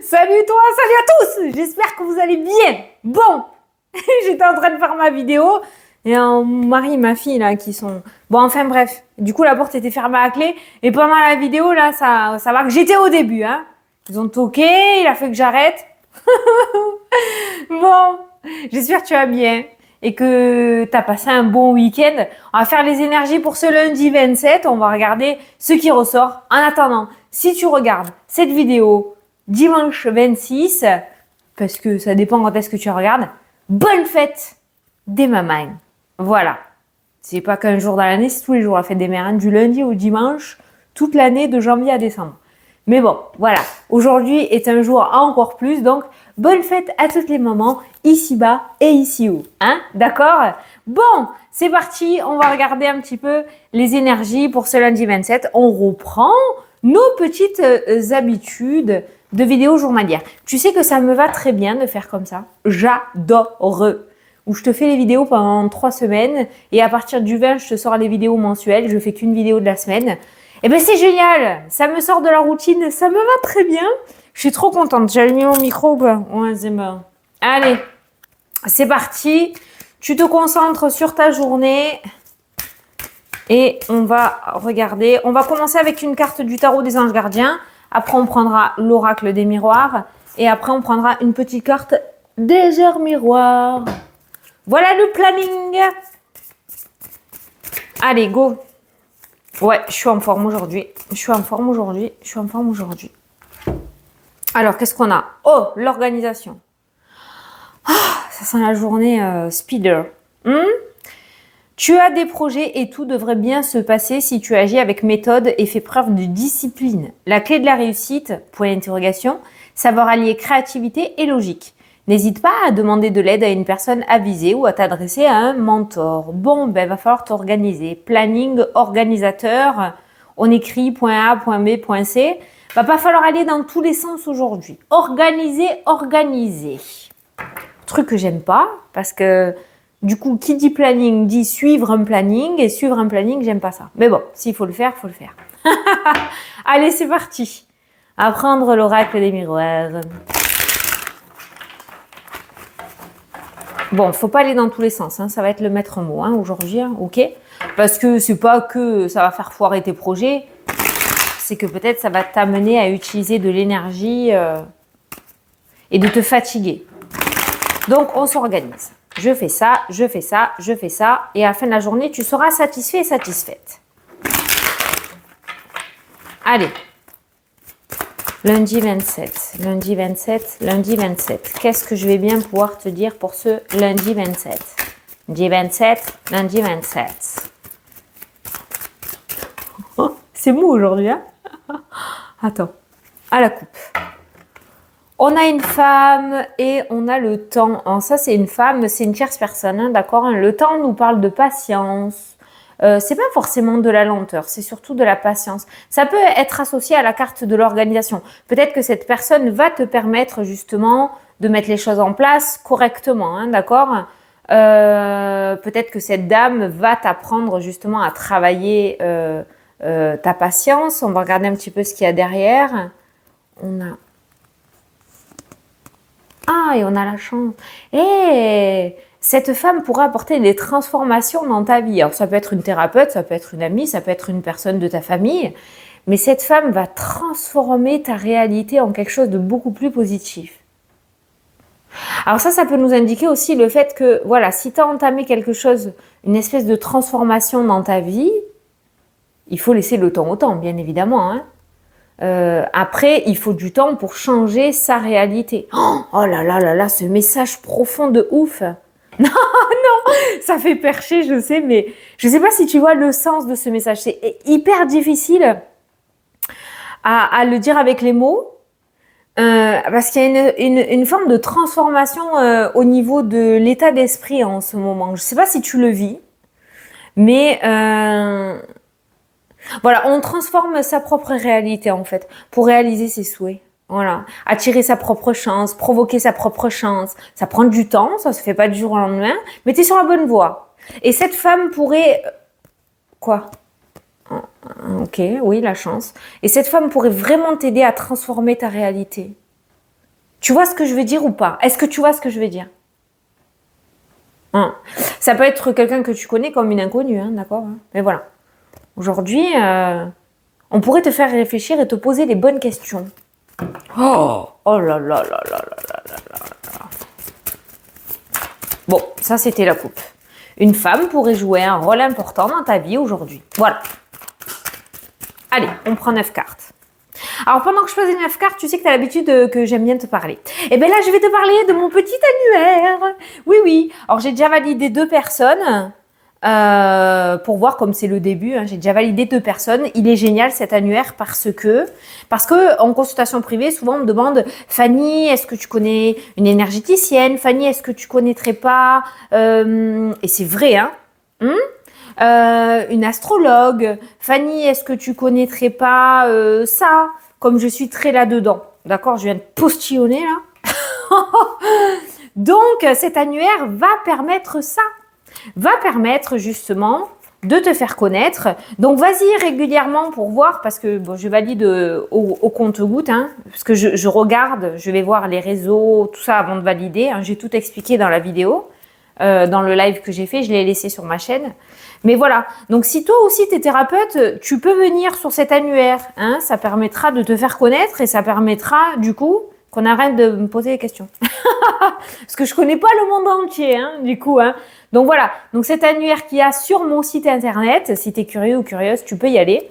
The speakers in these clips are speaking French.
Salut toi, salut à tous. J'espère que vous allez bien. Bon, j'étais en train de faire ma vidéo et mon mari et ma fille là qui sont... Bon, enfin bref. Du coup, la porte était fermée à clé et pendant la vidéo là, ça va que j'étais au début. Hein. Ils ont toqué, il a fait que j'arrête. Bon, j'espère que tu vas bien et que tu as passé un bon week-end. On va faire les énergies pour ce lundi 27. On va regarder ce qui ressort. En attendant, si tu regardes cette vidéo dimanche 26, parce que ça dépend quand est-ce que tu regardes, bonne fête des mamans. Voilà. C'est pas qu'un jour dans l'année, c'est tous les jours la fête des mères, hein, du lundi au dimanche, toute l'année de janvier à décembre. Mais bon, voilà. Aujourd'hui est un jour encore plus, donc bonne fête à toutes les mamans, ici-bas et ici-haut. Hein? D'accord? Bon, c'est parti. On va regarder un petit peu les énergies pour ce lundi 27. On reprend nos petites habitudes de vidéos journalières. Tu sais que ça me va très bien de faire comme ça. J'adore. Où je te fais les vidéos pendant 3 semaines et à partir du 20, je te sors les vidéos mensuelles. Je fais qu'une vidéo de la semaine. Eh ben c'est génial, ça me sort de la routine, ça me va très bien. Je suis trop contente. J'ai allumé mon micro ou pas? Ouais, c'est bon. Allez, c'est parti. Tu te concentres sur ta journée et on va regarder. On va commencer avec une carte du tarot des anges gardiens. Après, on prendra l'oracle des miroirs et après, on prendra une petite carte des heures miroirs. Voilà le planning. Allez, go. Ouais, je suis en forme aujourd'hui. Alors, qu'est-ce qu'on a? Oh, l'organisation. Ah, ça sent la journée speeder. Tu as des projets et tout devrait bien se passer si tu agis avec méthode et fais preuve de discipline. La clé de la réussite, point d'interrogation, savoir allier créativité et logique. N'hésite pas à demander de l'aide à une personne avisée ou à t'adresser à un mentor. Bon, ben, va falloir t'organiser. Planning, organisateur, on écrit point A, point B, point C. Va pas falloir aller dans tous les sens aujourd'hui. Organiser. Truc que j'aime pas parce que du coup, qui dit planning dit suivre un planning et suivre un planning, j'aime pas ça. Mais bon, s'il faut le faire, faut le faire. Allez, c'est parti. Apprendre l'oracle des miroirs. Bon, faut pas aller dans tous les sens, hein. Ça va être le maître mot hein, aujourd'hui, hein, ok? Parce que c'est pas que ça va faire foirer tes projets, c'est que peut-être ça va t'amener à utiliser de l'énergie et de te fatiguer. Donc, on s'organise. Je fais ça, et à la fin de la journée, tu seras satisfait et satisfaite. Allez. Lundi 27. Qu'est-ce que je vais bien pouvoir te dire pour ce lundi 27? Lundi 27. Oh, c'est mou aujourd'hui, hein? Attends. À la coupe. On a une femme et on a le temps. Alors ça, c'est une femme, c'est une tierce personne, hein, d'accord? Le temps nous parle de patience. C'est pas forcément de la lenteur, c'est surtout de la patience. Ça peut être associé à la carte de l'organisation. Peut-être que cette personne va te permettre justement de mettre les choses en place correctement, hein, d'accord? Peut-être que cette dame va t'apprendre justement à travailler ta patience. On va regarder un petit peu ce qu'il y a derrière. On a... Ah, et on a la chance. Et cette femme pourrait apporter des transformations dans ta vie. Alors, ça peut être une thérapeute, ça peut être une amie, ça peut être une personne de ta famille. Mais cette femme va transformer ta réalité en quelque chose de beaucoup plus positif. Alors ça peut nous indiquer aussi le fait que, voilà, si tu as entamé quelque chose, une espèce de transformation dans ta vie, il faut laisser le temps au temps, bien évidemment, hein. Après, il faut du temps pour changer sa réalité. Oh là là là là, ce message profond de ouf. Non, non, ça fait percher, je sais, mais je ne sais pas si tu vois le sens de ce message. C'est hyper difficile à le dire avec les mots parce qu'il y a une forme de transformation au niveau de l'état d'esprit en ce moment. Je ne sais pas si tu le vis, mais... Voilà, on transforme sa propre réalité en fait, pour réaliser ses souhaits. Voilà, attirer sa propre chance, provoquer sa propre chance. Ça prend du temps, ça se fait pas du jour au lendemain, mais tu es sur la bonne voie. Et cette femme pourrait... Quoi? Ok, oui, la chance. Et cette femme pourrait vraiment t'aider à transformer ta réalité. Tu vois ce que je veux dire ou pas? Est-ce que tu vois ce que je veux dire? Hein. Ça peut être quelqu'un que tu connais comme une inconnue, hein, d'accord? Hein. Mais voilà. Aujourd'hui, on pourrait te faire réfléchir et te poser les bonnes questions. Oh là là là là là là là là. Bon, ça c'était la coupe. Une femme pourrait jouer un rôle important dans ta vie aujourd'hui. Voilà. Allez, on prend 9 cartes. Alors, pendant que je faisais 9 cartes, tu sais que tu as l'habitude que j'aime bien te parler. Et bien là, je vais te parler de mon petit annuaire. Oui, oui. Alors, j'ai déjà validé 2 personnes pour voir comme c'est le début. Hein. J'ai déjà validé 2 personnes. Il est génial cet annuaire parce que en consultation privée, souvent on me demande Fanny, est-ce que tu connais une énergéticienne? Fanny, est-ce que tu connaîtrais pas et c'est vrai, hein, une astrologue. Fanny, est-ce que tu connaîtrais pas ça? Comme je suis très là-dedans. D'accord, je viens de postillonner là. Donc, cet annuaire va permettre ça. Va permettre justement de te faire connaître. Donc, vas-y régulièrement pour voir, parce que bon, je valide au compte-gouttes, hein, parce que je regarde, je vais voir les réseaux, tout ça avant de valider. Hein, j'ai tout expliqué dans la vidéo. Dans le live que j'ai fait, je l'ai laissé sur ma chaîne. Mais voilà, donc si toi aussi tu es thérapeute, tu peux venir sur cet annuaire. Hein, ça permettra de te faire connaître et ça permettra du coup qu'on arrête de me poser des questions. Parce que je connais pas le monde entier, hein, du coup. Hein. Donc voilà, donc cet annuaire qu'il y a sur mon site internet, si tu es curieux ou curieuse, tu peux y aller.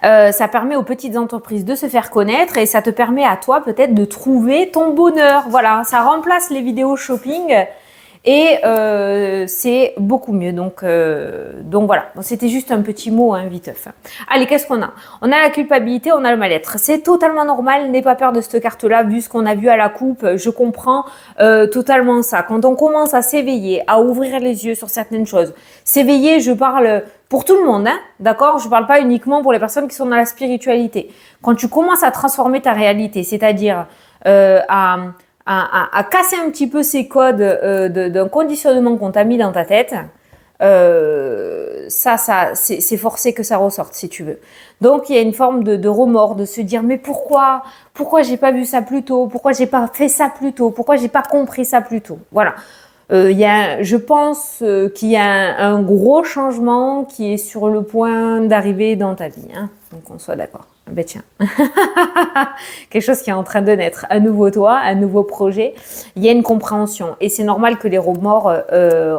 Ça permet aux petites entreprises de se faire connaître et ça te permet à toi peut-être de trouver ton bonheur. Voilà, ça remplace les vidéos shopping. Et c'est beaucoup mieux. Donc voilà. Bon, c'était juste un petit mot, hein, viteuf. Allez, qu'est-ce qu'on a? On a la culpabilité, on a le mal-être. C'est totalement normal. N'aie pas peur de cette carte-là, vu ce qu'on a vu à la coupe. Je comprends totalement ça. Quand on commence à s'éveiller, à ouvrir les yeux sur certaines choses, s'éveiller, je parle pour tout le monde, hein, d'accord? Je parle pas uniquement pour les personnes qui sont dans la spiritualité. Quand tu commences à transformer ta réalité, c'est-à-dire à casser un petit peu ces codes d'un conditionnement qu'on t'a mis dans ta tête, c'est forcé que ça ressorte, si tu veux. Donc, il y a une forme de remords, de se dire, mais pourquoi j'ai pas vu ça plus tôt? Pourquoi j'ai pas fait ça plus tôt? Pourquoi j'ai pas compris ça plus tôt? Voilà. Je pense qu'il y a un gros changement qui est sur le point d'arriver dans ta vie. Hein, donc, on soit d'accord. Ben tiens, quelque chose qui est en train de naître, un nouveau toi, un nouveau projet, il y a une compréhension et c'est normal que les remords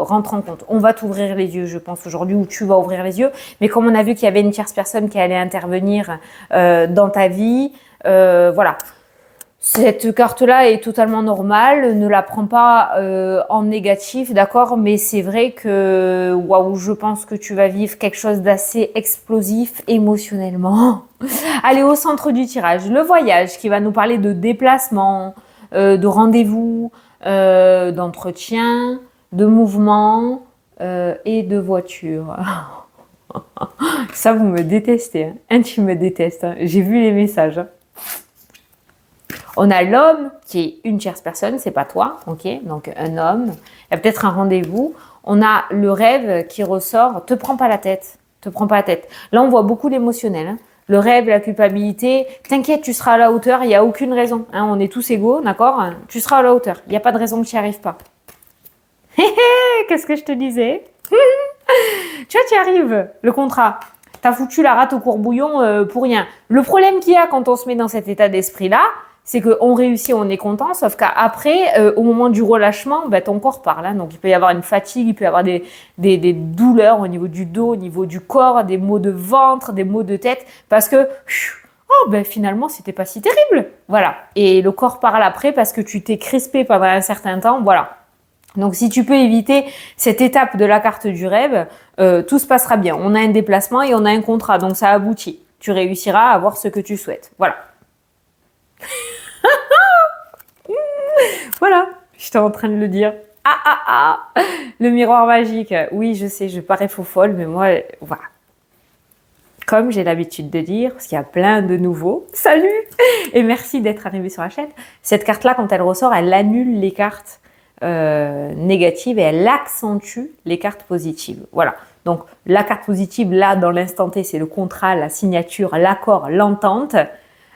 rentrent en compte. On va t'ouvrir les yeux, je pense aujourd'hui, ou tu vas ouvrir les yeux, mais comme on a vu qu'il y avait une tierce personne qui allait intervenir dans ta vie, voilà. Cette carte-là est totalement normale, ne la prends pas en négatif, d'accord? Mais c'est vrai que, waouh, je pense que tu vas vivre quelque chose d'assez explosif émotionnellement. Allez, au centre du tirage, le voyage qui va nous parler de déplacement, de rendez-vous, d'entretien, de mouvement et de voiture. Ça, vous me détestez, hein? Tu me détestes, hein? J'ai vu les messages. Hein. On a l'homme qui est une tierce personne, c'est pas toi, ok? Donc un homme, il y a peut-être un rendez-vous. On a le rêve qui ressort, te prends pas la tête, te prends pas la tête. Là, on voit beaucoup l'émotionnel, hein. Le rêve, la culpabilité, t'inquiète, tu seras à la hauteur, il n'y a aucune raison. Hein, on est tous égaux, d'accord? Tu seras à la hauteur, il n'y a pas de raison que tu n'y arrives pas. Qu'est-ce que je te disais? Tu vois, tu y arrives, le contrat. T'as foutu la rate au courbouillon pour rien. Le problème qu'il y a quand on se met dans cet état d'esprit-là, c'est qu'on réussit, on est content, sauf qu'après, au moment du relâchement, ben, ton corps parle. Hein, donc, il peut y avoir une fatigue, il peut y avoir des douleurs au niveau du dos, au niveau du corps, des maux de ventre, des maux de tête, parce que, oh, ben, finalement, c'était pas si terrible. Voilà. Et le corps parle après parce que tu t'es crispé pendant un certain temps. Voilà. Donc, si tu peux éviter cette étape de la carte du rêve, tout se passera bien. On a un déplacement et on a un contrat, donc ça aboutit. Tu réussiras à avoir ce que tu souhaites. Voilà. Voilà, j'étais en train de le dire. Le miroir magique. Oui, je sais, je parais faux folle, mais moi, voilà. Comme j'ai l'habitude de dire, parce qu'il y a plein de nouveaux. Salut! Et merci d'être arrivé sur la chaîne. Cette carte-là, quand elle ressort, elle annule les cartes négatives et elle accentue les cartes positives. Voilà. Donc, la carte positive, là, dans l'instant T, c'est le contrat, la signature, l'accord, l'entente.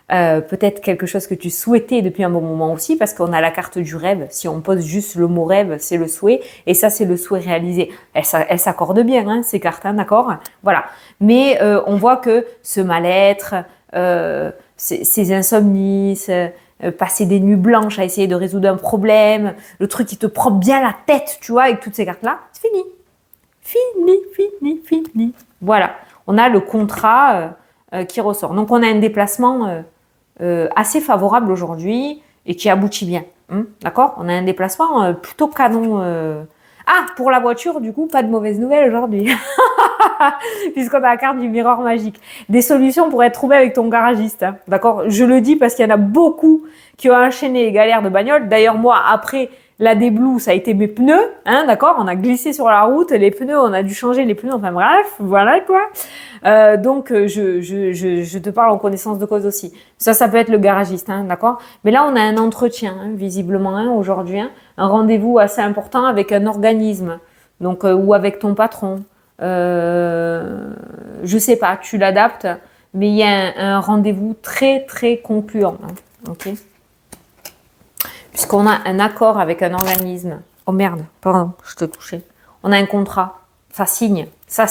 peut-être quelque chose que tu souhaitais depuis un bon moment aussi, parce qu'on a la carte du rêve. Si on pose juste le mot rêve, c'est le souhait, et ça, c'est le souhait réalisé. Elles s'accordent bien, hein, ces cartes, hein, d'accord? Voilà. Mais on voit que ce mal-être, ces insomnies, passer des nuits blanches à essayer de résoudre un problème, le truc qui te prend bien la tête, tu vois, avec toutes ces cartes-là, c'est fini. Fini. Voilà. On a le contrat qui ressort. Donc, on a un déplacement assez favorable aujourd'hui et qui aboutit bien. D'accord? On a un déplacement plutôt canon. Ah, pour la voiture, du coup, pas de mauvaise nouvelle aujourd'hui. Puisqu'on a la carte du miroir magique. Des solutions pourraient être trouvées avec ton garagiste. Hein. D'accord? Je le dis parce qu'il y en a beaucoup qui ont enchaîné les galères de bagnole. D'ailleurs, moi, après la déblue, ça a été mes pneus. Hein, d'accord? On a glissé sur la route. Les pneus, on a dû changer les pneus. Enfin bref, voilà quoi. Donc, je te parle en connaissance de cause aussi. Ça peut être le garagiste. Hein, d'accord? Mais là, on a un entretien, hein, visiblement, hein, aujourd'hui. Hein, un rendez-vous assez important avec un organisme. Donc, ou avec ton patron. Je sais pas, tu l'adaptes, mais il y a un rendez-vous très très concluant, hein, ok? Puisqu'on a un accord avec un organisme. Oh merde, pardon, je te touchais. On a un contrat, ça signe. Ça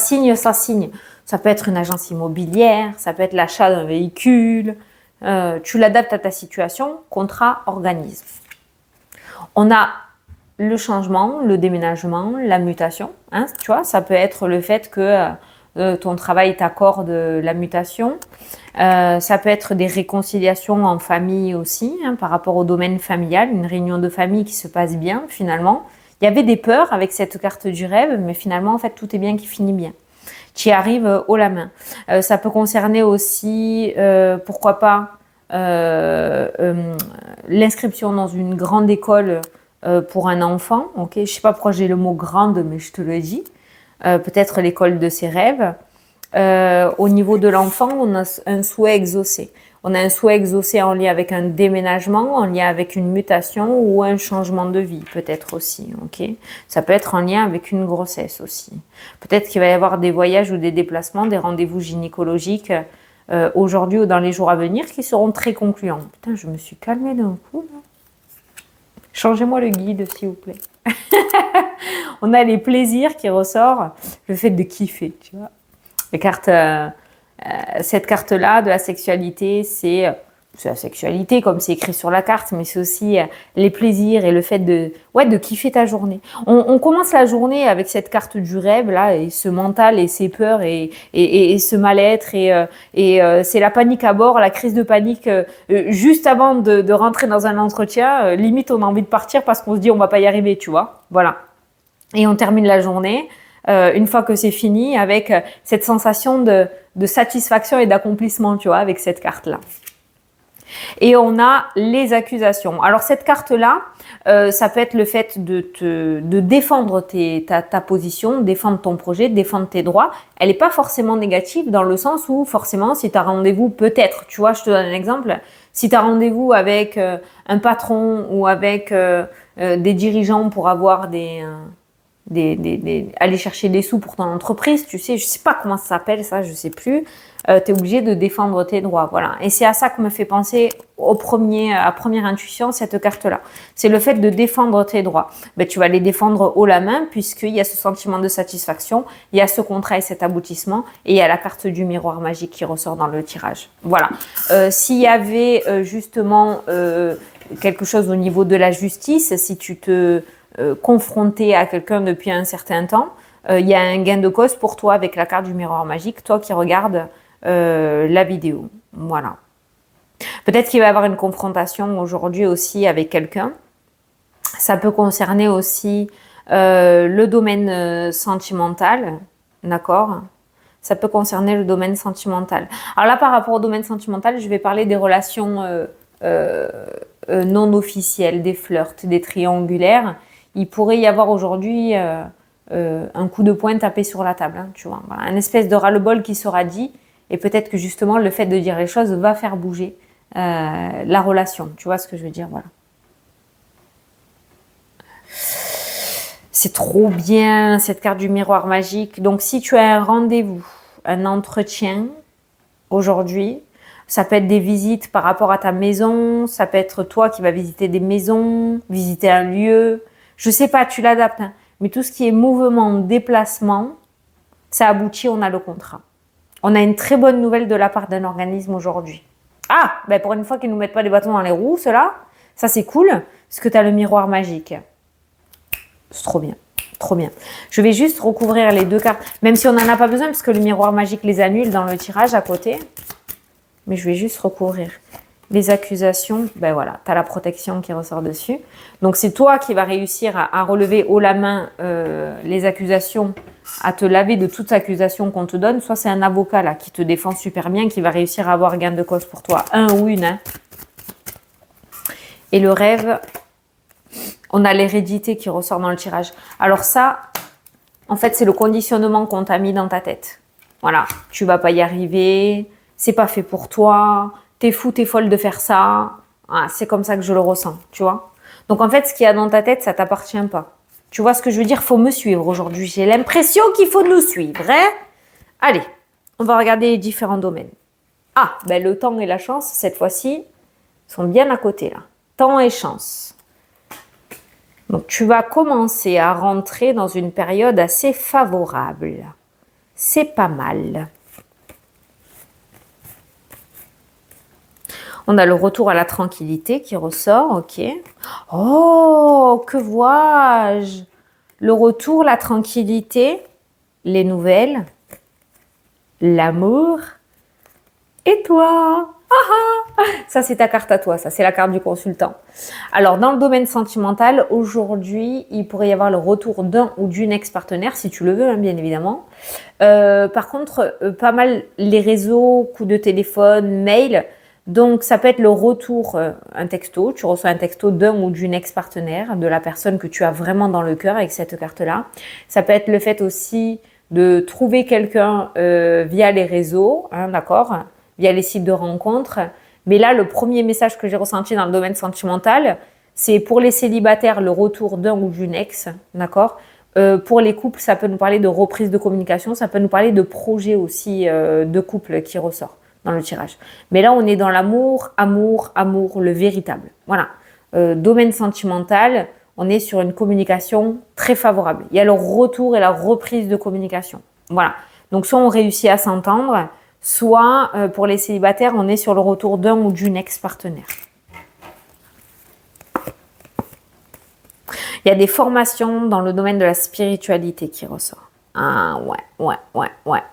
peut être une agence immobilière, ça peut être l'achat d'un véhicule. Tu l'adaptes à ta situation, contrat, organisme. On a le changement, le déménagement, la mutation, hein, tu vois, ça peut être le fait que ton travail t'accorde la mutation. Ça peut être des réconciliations en famille aussi, hein, par rapport au domaine familial, une réunion de famille qui se passe bien finalement. Il y avait des peurs avec cette carte du rêve, mais finalement, en fait, tout est bien qui finit bien. Tu y arrives haut la main. Ça peut concerner aussi, pourquoi pas, l'inscription dans une grande école pour un enfant, ok. Je sais pas pourquoi j'ai le mot grande, mais je te le dis. Peut-être l'école de ses rêves. Au niveau de l'enfant, on a un souhait exaucé. On a un souhait exaucé en lien avec un déménagement, en lien avec une mutation ou un changement de vie, peut-être aussi, ok. Ça peut être en lien avec une grossesse aussi. Peut-être qu'il va y avoir des voyages ou des déplacements, des rendez-vous gynécologiques aujourd'hui ou dans les jours à venir qui seront très concluants. Putain, je me suis calmée d'un coup, là. Changez-moi le guide, s'il vous plaît. On a les plaisirs qui ressortent, le fait de kiffer, tu vois. Les cartes, cette carte-là de la sexualité, c'est la sexualité comme c'est écrit sur la carte, mais c'est aussi les plaisirs et le fait de kiffer ta journée. On commence la journée avec cette carte du rêve là, et ce mental et ces peurs et ce mal-être et c'est la panique à bord, la crise de panique juste avant de rentrer dans un entretien. Limite, on a envie de partir parce qu'on se dit on va pas y arriver, tu vois. Voilà. Et on termine la journée. Une fois que c'est fini, avec cette sensation de satisfaction et d'accomplissement, tu vois, avec cette carte-là. Et on a les accusations. Alors cette carte-là, ça peut être le fait de défendre ta position, défendre ton projet, défendre tes droits. Elle n'est pas forcément négative dans le sens où forcément si tu as rendez-vous, peut-être, tu vois, je te donne un exemple, si tu as rendez-vous avec un patron ou avec des dirigeants pour avoir aller chercher des sous pour ton entreprise, tu sais, je sais pas comment ça s'appelle ça, je sais plus, tu es obligé de défendre tes droits, voilà. Et c'est à ça que me fait penser à première intuition, cette carte-là. C'est le fait de défendre tes droits. Ben, tu vas les défendre haut la main puisqu'il y a ce sentiment de satisfaction, il y a ce contrat et cet aboutissement et il y a la carte du miroir magique qui ressort dans le tirage. Voilà. S'il y avait justement quelque chose au niveau de la justice, si tu te confronté à quelqu'un depuis un certain temps, il y a un gain de cause pour toi avec la carte du miroir magique, toi qui regardes la vidéo. Voilà. Peut-être qu'il va y avoir une confrontation aujourd'hui aussi avec quelqu'un. Ça peut concerner aussi le domaine sentimental, d'accord ? Ça peut concerner le domaine sentimental. Alors là, par rapport au domaine sentimental, je vais parler des relations non officielles, des flirts, des triangulaires. Il pourrait y avoir aujourd'hui un coup de poing tapé sur la table, hein, tu vois. Voilà, un espèce de ras-le-bol qui sera dit et peut-être que justement le fait de dire les choses va faire bouger la relation. Tu vois ce que je veux dire, voilà. C'est trop bien cette carte du miroir magique. Donc si tu as un rendez-vous, un entretien aujourd'hui, Ça peut être des visites par rapport à ta maison. Ça peut être toi qui vas visiter des maisons, visiter un lieu. Je sais pas, tu l'adaptes. Hein. Mais tout ce qui est mouvement, déplacement, ça aboutit, on a le contrat. On a une très bonne nouvelle de la part d'un organisme aujourd'hui. Ah, ben pour une fois qu'ils ne nous mettent pas des bâtons dans les roues, ceux-là, ça c'est cool, parce que tu as le miroir magique. C'est trop bien, trop bien. Je vais juste recouvrir les deux cartes, même si on n'en a pas besoin, parce que le miroir magique les annule dans le tirage à côté. Mais je vais juste recouvrir les accusations. Ben voilà, tu as la protection qui ressort dessus. Donc c'est toi qui vas réussir à relever haut la main les accusations, à te laver de toutes accusations qu'on te donne. Soit c'est un avocat là qui te défend super bien, qui va réussir à avoir gain de cause pour toi, un ou une. Hein. Et le rêve, on a l'hérédité qui ressort dans le tirage. Alors ça, en fait, c'est le conditionnement qu'on t'a mis dans ta tête. Voilà, tu vas pas y arriver, c'est pas fait pour toi, t'es fou, t'es folle de faire ça. Ah, c'est comme ça que je le ressens, tu vois. Donc en fait, ce qu'il y a dans ta tête, ça t'appartient pas. Tu vois ce que je veux dire? Faut me suivre aujourd'hui. J'ai l'impression qu'il faut nous suivre, hein? Allez, on va regarder les différents domaines. Ah, ben le temps et la chance, cette fois-ci, sont bien à côté là. Temps et chance. Donc tu vas commencer à rentrer dans une période assez favorable. C'est pas mal. On a le retour à la tranquillité qui ressort, ok. Oh, que vois-je? Le retour, la tranquillité, les nouvelles, l'amour et toi. Ah, ah. Ça, c'est ta carte à toi, ça, c'est la carte du consultant. Alors, dans le domaine sentimental, aujourd'hui, il pourrait y avoir le retour d'un ou d'une ex-partenaire, si tu le veux, hein, bien évidemment. Par contre, pas mal les réseaux, coups de téléphone, mail. Donc, ça peut être le retour, un texto. Tu reçois un texto d'un ou d'une ex-partenaire, de la personne que tu as vraiment dans le cœur avec cette carte-là. Ça peut être le fait aussi de trouver quelqu'un via les réseaux, hein, d'accord, via les sites de rencontres. Mais là, le premier message que j'ai ressenti dans le domaine sentimental, c'est pour les célibataires, le retour d'un ou d'une ex, d'accord. Pour les couples, ça peut nous parler de reprise de communication, ça peut nous parler de projet aussi de couple qui ressort dans le tirage. Mais là, on est dans l'amour, amour, amour, le véritable. Voilà. Domaine sentimental, on est sur une communication très favorable. Il y a le retour et la reprise de communication. Voilà. Donc, soit on réussit à s'entendre, soit pour les célibataires, on est sur le retour d'un ou d'une ex-partenaire. Il y a des formations dans le domaine de la spiritualité qui ressort. Ah ouais.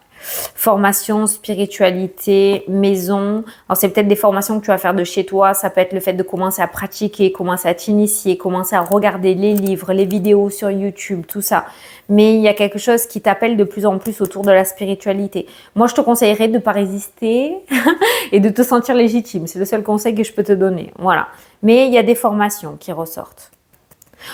Formation, spiritualité, maison. Alors, c'est peut-être des formations que tu vas faire de chez toi. Ça peut être le fait de commencer à pratiquer, commencer à t'initier, commencer à regarder les livres, les vidéos sur YouTube, tout ça. Mais il y a quelque chose qui t'appelle de plus en plus autour de la spiritualité. Moi, je te conseillerais de ne pas résister et de te sentir légitime. C'est le seul conseil que je peux te donner. Voilà. Mais il y a des formations qui ressortent.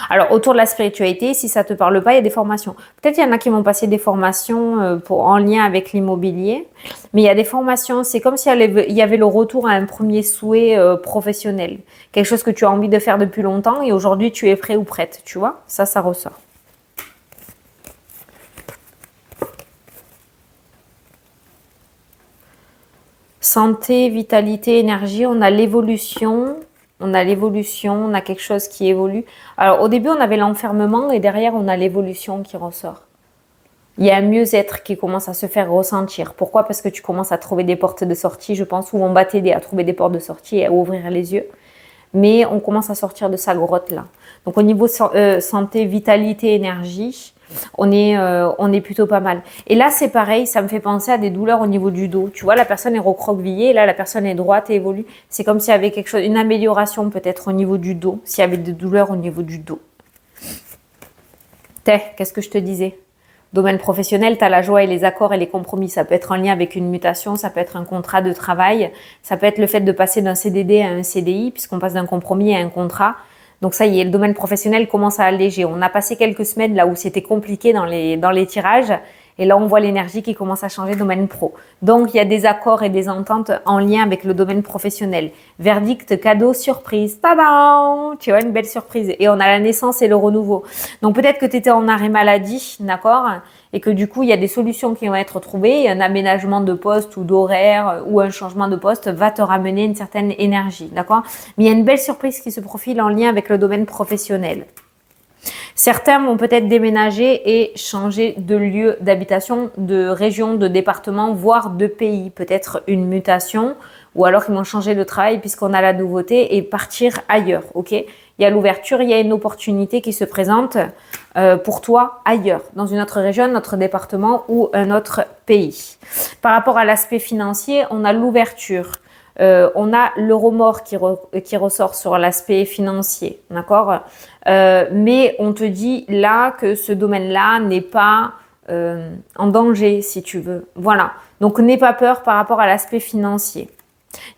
Alors, autour de la spiritualité, si ça ne te parle pas, il y a des formations. Peut-être il y en a qui vont passer des formations en lien avec l'immobilier. Mais il y a des formations, c'est comme s'il y avait le retour à un premier souhait professionnel. Quelque chose que tu as envie de faire depuis longtemps et aujourd'hui, tu es prêt ou prête. Tu vois, ça ressort. Santé, vitalité, énergie, on a l'évolution. On a quelque chose qui évolue. Alors, au début, on avait l'enfermement et derrière, on a l'évolution qui ressort. Il y a un mieux-être qui commence à se faire ressentir. Pourquoi? Parce que tu commences à trouver des portes de sortie, je pense, ou on va t'aider à trouver des portes de sortie et à ouvrir les yeux. Mais on commence à sortir de sa grotte-là. Donc, au niveau santé, vitalité, énergie, on est plutôt pas mal. Et là, c'est pareil, ça me fait penser à des douleurs au niveau du dos. Tu vois, la personne est recroquevillée, et là, la personne est droite et évolue. C'est comme s'il y avait quelque chose, une amélioration peut-être au niveau du dos, s'il y avait des douleurs au niveau du dos. Qu'est-ce que je te disais? Domaine professionnel, tu as la joie et les accords et les compromis. Ça peut être en lien avec une mutation, ça peut être un contrat de travail, ça peut être le fait de passer d'un CDD à un CDI, puisqu'on passe d'un compromis à un contrat. Donc ça y est, le domaine professionnel commence à alléger. On a passé quelques semaines là où c'était compliqué dans les tirages. Et là, on voit l'énergie qui commence à changer domaine pro. Donc, il y a des accords et des ententes en lien avec le domaine professionnel. Verdict, cadeau, surprise. Tadam! Tu vois, une belle surprise. Et on a la naissance et le renouveau. Donc, peut-être que tu étais en arrêt maladie, d'accord? Et que du coup, il y a des solutions qui vont être trouvées. Et un aménagement de poste ou d'horaire ou un changement de poste va te ramener une certaine énergie, d'accord? Mais il y a une belle surprise qui se profile en lien avec le domaine professionnel. Certains vont peut-être déménager et changer de lieu d'habitation, de région, de département, voire de pays. Peut-être une mutation ou alors ils vont changer de travail puisqu'on a la nouveauté et partir ailleurs. Ok, il y a l'ouverture, il y a une opportunité qui se présente pour toi ailleurs, dans une autre région, notre département ou un autre pays. Par rapport à l'aspect financier, on a l'ouverture. On a le remords qui ressort sur l'aspect financier, d'accord? Mais on te dit là que ce domaine-là n'est pas en danger, si tu veux. Voilà. Donc, n'aie pas peur par rapport à l'aspect financier.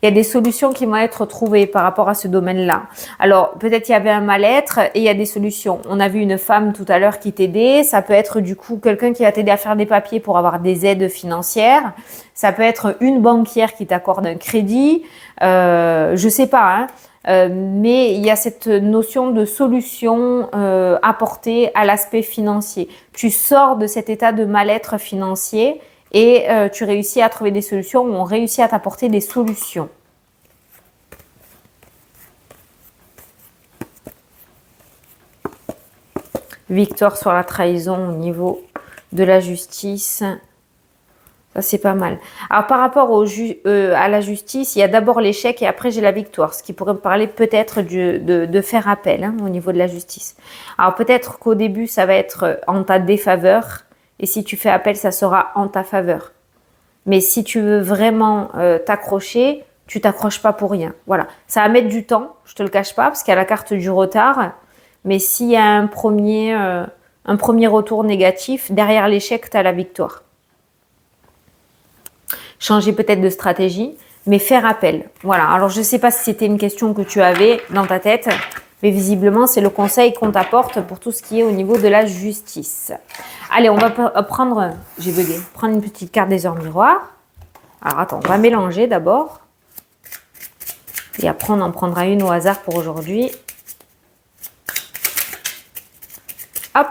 Il y a des solutions qui vont être trouvées par rapport à ce domaine-là. Alors, peut-être il y avait un mal-être et il y a des solutions. On a vu une femme tout à l'heure qui t'aidait. Ça peut être du coup quelqu'un qui va t'aider à faire des papiers pour avoir des aides financières. Ça peut être une banquière qui t'accorde un crédit. Je sais pas, hein. Mais il y a cette notion de solution apportée à l'aspect financier. Tu sors de cet état de mal-être financier et tu réussis à trouver des solutions ou on réussit à t'apporter des solutions. Victoire sur la trahison au niveau de la justice. Ça, c'est pas mal. Alors, par rapport à la justice, il y a d'abord l'échec et après, j'ai la victoire. Ce qui pourrait me parler peut-être de faire appel au niveau de la justice. Alors, peut-être qu'au début, ça va être en ta défaveur. Et si tu fais appel, ça sera en ta faveur. Mais si tu veux vraiment t'accrocher, tu t'accroches pas pour rien. Voilà. Ça va mettre du temps, je te le cache pas, parce qu'il y a la carte du retard. Mais s'il y a un premier retour négatif, derrière l'échec, tu as la victoire. Changer peut-être de stratégie, mais faire appel. Voilà. Alors, je ne sais pas si c'était une question que tu avais dans ta tête, mais visiblement, c'est le conseil qu'on t'apporte pour tout ce qui est au niveau de la justice. Allez, on va prendre, j'ai bugué, prendre une petite carte des heures miroirs. Alors, attends, on va mélanger d'abord. Et après, on en prendra une au hasard pour aujourd'hui. Hop.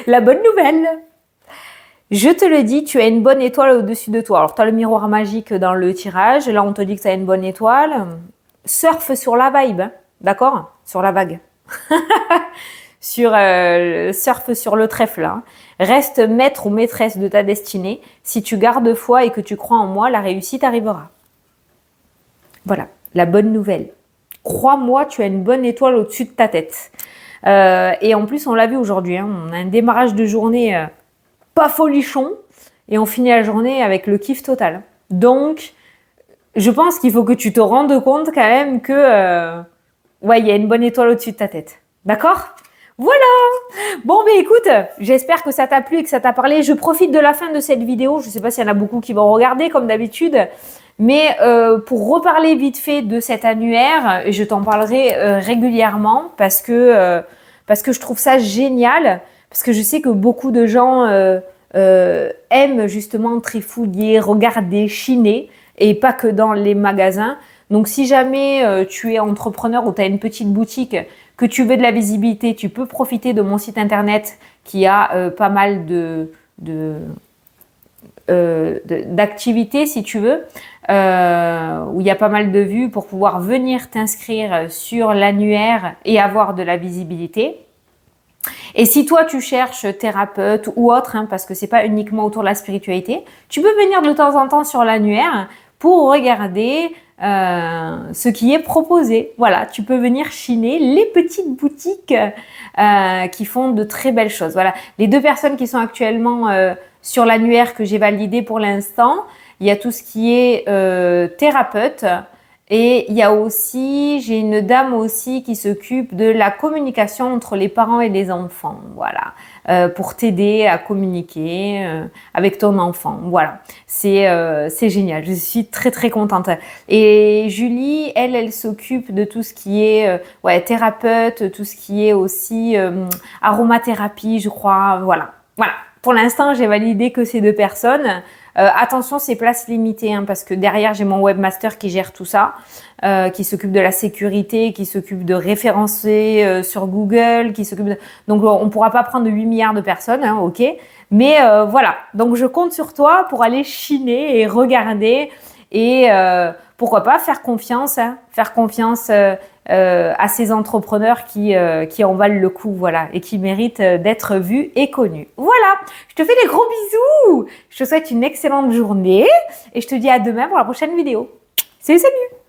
La bonne nouvelle. Je te le dis, tu as une bonne étoile au-dessus de toi. Alors, tu as le miroir magique dans le tirage. Là, on te dit que tu as une bonne étoile. Surfe sur la vibe, hein, d'accord? Sur la vague. Surfe sur le trèfle. Hein. Reste maître ou maîtresse de ta destinée. Si tu gardes foi et que tu crois en moi, la réussite arrivera. Voilà, la bonne nouvelle. Crois-moi, tu as une bonne étoile au-dessus de ta tête. Et en plus, on l'a vu aujourd'hui, hein, on a un démarrage de journée pas folichon et on finit la journée avec le kiff total. Donc, je pense qu'il faut que tu te rendes compte quand même que ouais, il y a une bonne étoile au-dessus de ta tête. D'accord ? Voilà. Bon, ben écoute, j'espère que ça t'a plu et que ça t'a parlé. Je profite de la fin de cette vidéo. Je ne sais pas s'il y en a beaucoup qui vont regarder comme d'habitude. Mais pour reparler vite fait de cet annuaire, je t'en parlerai régulièrement parce que je trouve ça génial. Parce que je sais que beaucoup de gens aiment justement trifouiller, regarder, chiner et pas que dans les magasins. Donc, si jamais tu es entrepreneur ou tu as une petite boutique, que tu veux de la visibilité, tu peux profiter de mon site internet qui a pas mal d'activités, si tu veux, où il y a pas mal de vues pour pouvoir venir t'inscrire sur l'annuaire et avoir de la visibilité. Et si toi, tu cherches thérapeute ou autre, hein, parce que c'est pas uniquement autour de la spiritualité, tu peux venir de temps en temps sur l'annuaire pour regarder ce qui est proposé. Voilà, tu peux venir chiner les petites boutiques qui font de très belles choses. Voilà, les deux personnes qui sont actuellement sur l'annuaire que j'ai validé pour l'instant, il y a tout ce qui est thérapeute Et il y a aussi, j'ai une dame aussi qui s'occupe de la communication entre les parents et les enfants, voilà, pour t'aider à communiquer avec ton enfant, voilà. C'est génial, je suis très très contente. Et Julie, elle s'occupe de tout ce qui est ouais, thérapeute, tout ce qui est aussi aromathérapie, je crois, voilà. Voilà. Pour l'instant, j'ai validé que ces deux personnes. Attention, c'est places limitées, hein, parce que derrière, j'ai mon webmaster qui gère tout ça, qui s'occupe de la sécurité, qui s'occupe de référencer sur Google, qui s'occupe de... Donc, on ne pourra pas prendre 8 milliards de personnes, hein, ok. Mais voilà, donc je compte sur toi pour aller chiner et regarder et pourquoi pas faire confiance, hein, faire confiance à ces entrepreneurs qui en valent le coup, voilà, et qui méritent d'être vus et connus. Voilà, je te fais des gros bisous, je te souhaite une excellente journée et je te dis à demain pour la prochaine vidéo. Salut, salut!